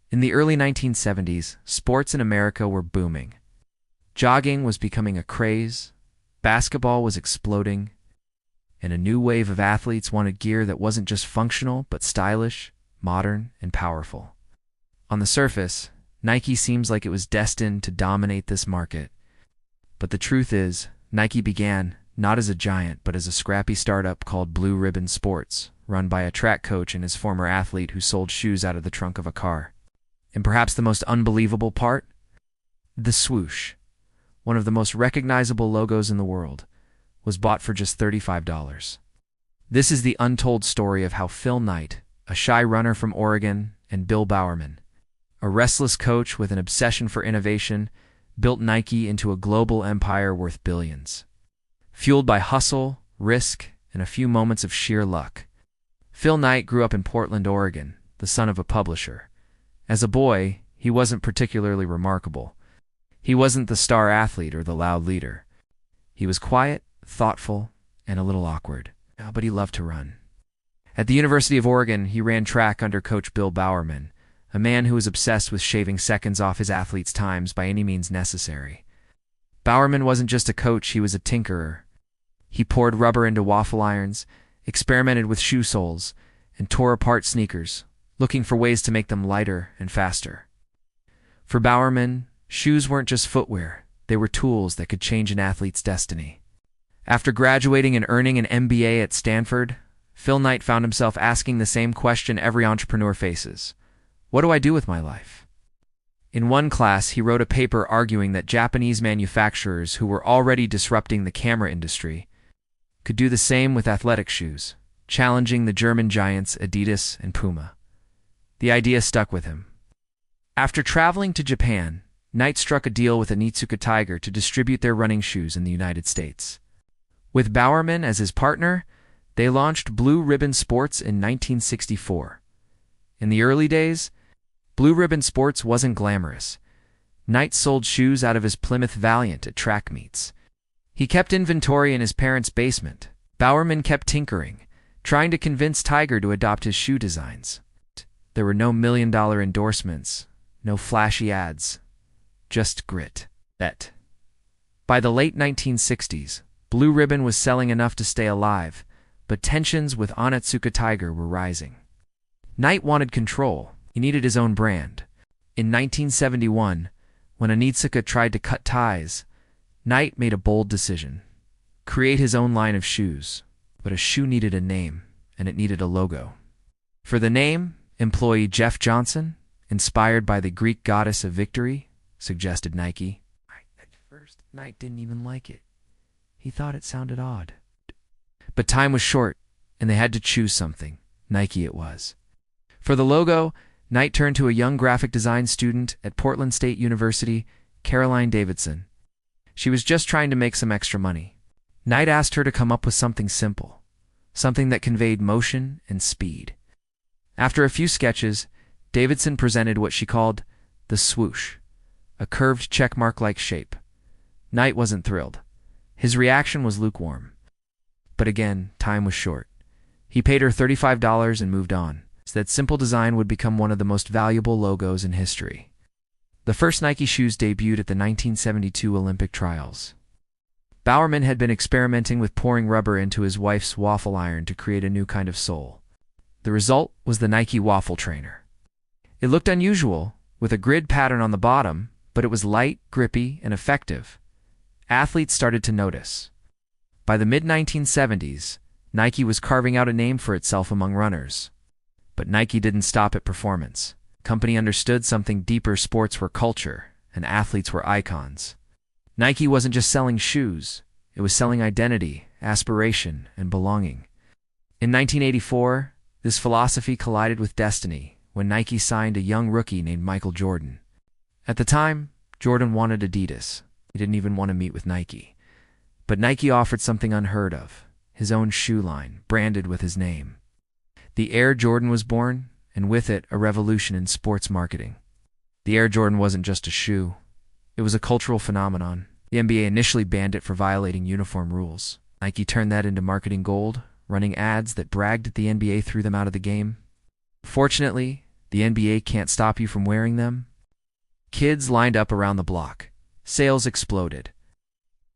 In the early 1970s, sports in America were booming. Jogging was becoming a craze, basketball was exploding, and a new wave of athletes wanted gear that wasn't just functional but stylish, modern, and powerful. On the surface, Nike seems like it was destined to dominate this market. But the truth is, Nike began not as a giant but as a scrappy startup called Blue Ribbon Sports, run by a track coach and his former athlete who sold shoes out of the trunk of a car. And perhaps the most unbelievable part? The swoosh, one of the most recognizable logos in the world, was bought for just $35. This is the untold story of how Phil Knight, a shy runner from Oregon, and Bill Bowerman, a restless coach with an obsession for innovation, built Nike into a global empire worth billions. Fueled by hustle, risk, and a few moments of sheer luck. Phil Knight grew up in Portland, Oregon, the son of a publisher. As a boy, he wasn't particularly remarkable. He wasn't the star athlete or the loud leader. He was quiet, thoughtful, and a little awkward, but he loved to run. At the University of Oregon, he ran track under coach Bill Bowerman, a man who was obsessed with shaving seconds off his athletes' times by any means necessary. Bowerman wasn't just a coach, he was a tinkerer. He poured rubber into waffle irons, experimented with shoe soles, and tore apart sneakers, looking for ways to make them lighter and faster. For Bowerman, shoes weren't just footwear, they were tools that could change an athlete's destiny. After graduating and earning an MBA at Stanford, Phil Knight found himself asking the same question every entrepreneur faces. What do I do with my life? In one class, he wrote a paper arguing that Japanese manufacturers who were already disrupting the camera industry could do the same with athletic shoes, challenging the German giants Adidas and Puma. The idea stuck with him. After traveling to Japan, Knight struck a deal with Onitsuka Tiger to distribute their running shoes in the United States. With Bowerman as his partner, they launched Blue Ribbon Sports in 1964. In the early days, Blue Ribbon Sports wasn't glamorous. Knight sold shoes out of his Plymouth Valiant at track meets. He kept inventory in his parents' basement. Bowerman kept tinkering, trying to convince Tiger to adopt his shoe designs. There were no million-dollar endorsements, no flashy ads, just grit. By the late 1960s, Blue Ribbon was selling enough to stay alive, but tensions with Onitsuka Tiger were rising. Knight wanted control. He needed his own brand. In 1971, when Onitsuka tried to cut ties, Knight made a bold decision. Create his own line of shoes. But a shoe needed a name, and it needed a logo. For the name, employee Jeff Johnson, inspired by the Greek goddess of victory, suggested Nike. At first, Knight didn't even like it. He thought it sounded odd. But time was short, and they had to choose something. Nike it was. For the logo, Knight turned to a young graphic design student at Portland State University, Caroline Davidson. She was just trying to make some extra money. Knight asked her to come up with something simple, something that conveyed motion and speed. After a few sketches, Davidson presented what she called the swoosh, a curved checkmark-like shape. Knight wasn't thrilled. His reaction was lukewarm. But again, time was short. He paid her $35 and moved on. That simple design would become one of the most valuable logos in history. The first Nike shoes debuted at the 1972 Olympic trials. Bowerman had been experimenting with pouring rubber into his wife's waffle iron to create a new kind of sole. The result was the Nike waffle trainer. It looked unusual, with a grid pattern on the bottom, but it was light, grippy, and effective. Athletes started to notice. By the mid-1970s, Nike was carving out a name for itself among runners. But Nike didn't stop at performance. The company understood something deeper: sports were culture, and athletes were icons. Nike wasn't just selling shoes, it was selling identity, aspiration, and belonging. In 1984, this philosophy collided with destiny when Nike signed a young rookie named Michael Jordan. At the time, Jordan wanted Adidas. He didn't even want to meet with Nike. But Nike offered something unheard of, his own shoe line, branded with his name. The Air Jordan was born, and with it, a revolution in sports marketing. The Air Jordan wasn't just a shoe. It was a cultural phenomenon. The NBA initially banned it for violating uniform rules. Nike turned that into marketing gold, running ads that bragged that the NBA threw them out of the game. Fortunately, the The NBA can't stop you from wearing them? Kids lined up around the block. Sales exploded.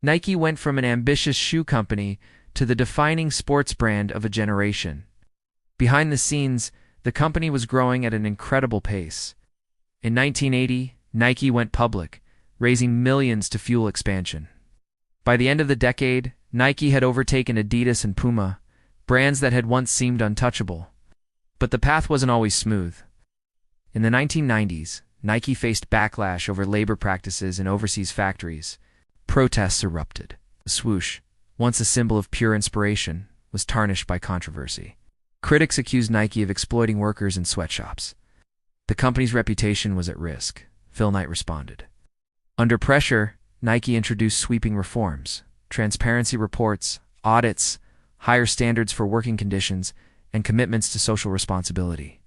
Nike went from an ambitious shoe company to the defining sports brand of a generation. Behind the scenes, the company was growing at an incredible pace. In 1980, Nike went public, raising millions to fuel expansion. By the end of the decade, Nike had overtaken Adidas and Puma, brands that had once seemed untouchable. But the path wasn't always smooth. In the 1990s, Nike faced backlash over labor practices in overseas factories. Protests erupted. The swoosh, once a symbol of pure inspiration, was tarnished by controversy. Critics accused Nike of exploiting workers in sweatshops. The company's reputation was at risk. Phil Knight responded. Under pressure, Nike introduced sweeping reforms, transparency reports, audits, higher standards for working conditions, and commitments to social responsibility.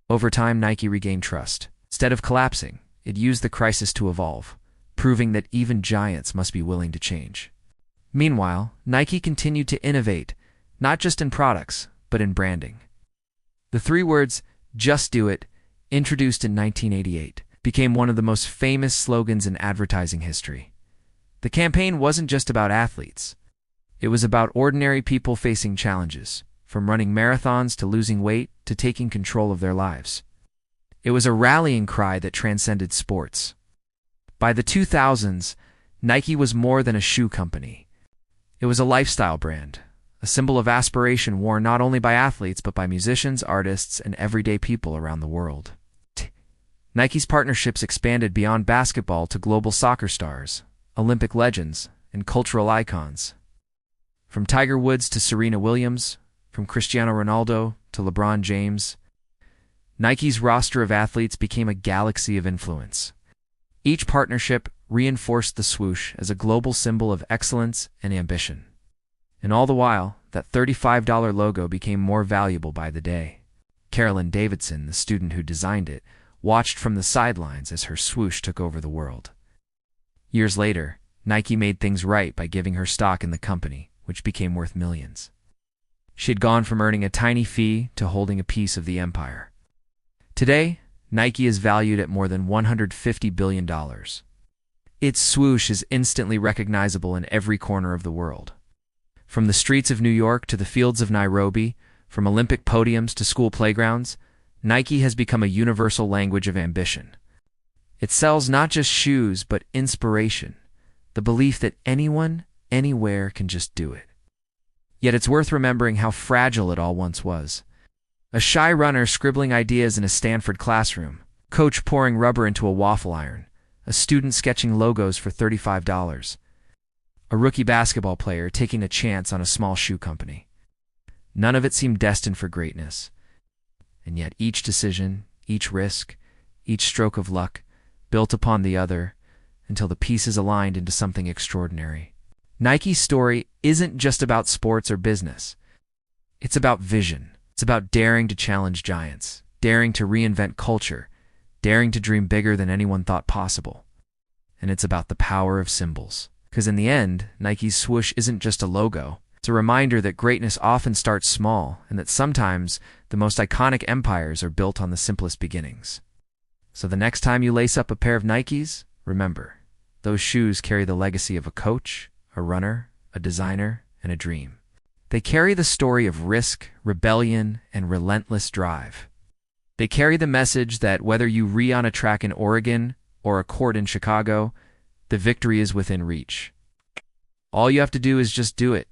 Over time, Nike regained trust. Instead of collapsing, it used the crisis to evolve, proving that even giants must be willing to change. Meanwhile, Nike continued to innovate, not just in products, but in branding. The three words, "Just do it," introduced in 1988, became one of the most famous slogans in advertising history. The campaign wasn't just about athletes. It was about ordinary people facing challenges, from running marathons to losing weight to taking control of their lives. It was a rallying cry that transcended sports. By the 2000s, Nike was more than a shoe company. It was a lifestyle brand, a symbol of aspiration worn not only by athletes but by musicians, artists, and everyday people around the world. Nike's partnerships expanded beyond basketball to global soccer stars, Olympic legends, and cultural icons. From Tiger Woods to Serena Williams, from Cristiano Ronaldo to LeBron James, Nike's roster of athletes became a galaxy of influence. Each partnership reinforced the swoosh as a global symbol of excellence and ambition. And all the while, that $35 logo became more valuable by the day. Carolyn Davidson, the student who designed it, watched from the sidelines as her swoosh took over the world. Years later, Nike made things right by giving her stock in the company, which became worth millions. She had gone from earning a tiny fee to holding a piece of the empire. Today, Nike is valued at more than $150 billion. Its swoosh is instantly recognizable in every corner of the world. From the streets of New York to the fields of Nairobi, from Olympic podiums to school playgrounds, Nike has become a universal language of ambition. It sells not just shoes, but inspiration, the belief that anyone, anywhere can just do it. Yet it's worth remembering how fragile it all once was. A shy runner scribbling ideas in a Stanford classroom, coach pouring rubber into a waffle iron, a student sketching logos for $35, a rookie basketball player taking a chance on a small shoe company. None of it seemed destined for greatness. And yet each decision, each risk, each stroke of luck, built upon the other until the pieces aligned into something extraordinary. Nike's story isn't just about sports or business. It's about vision. It's about daring to challenge giants, daring to reinvent culture, daring to dream bigger than anyone thought possible. And it's about the power of symbols. Because in the end, Nike's swoosh isn't just a logo. It's a reminder that greatness often starts small and that sometimes the most iconic empires are built on the simplest beginnings. So the next time you lace up a pair of Nikes, remember, those shoes carry the legacy of a coach, a runner, a designer, and a dream. They carry the story of risk, rebellion, and relentless drive. They carry the message that whether you ree on a track in Oregon or a court in Chicago, the victory is within reach. All you have to do is just do it.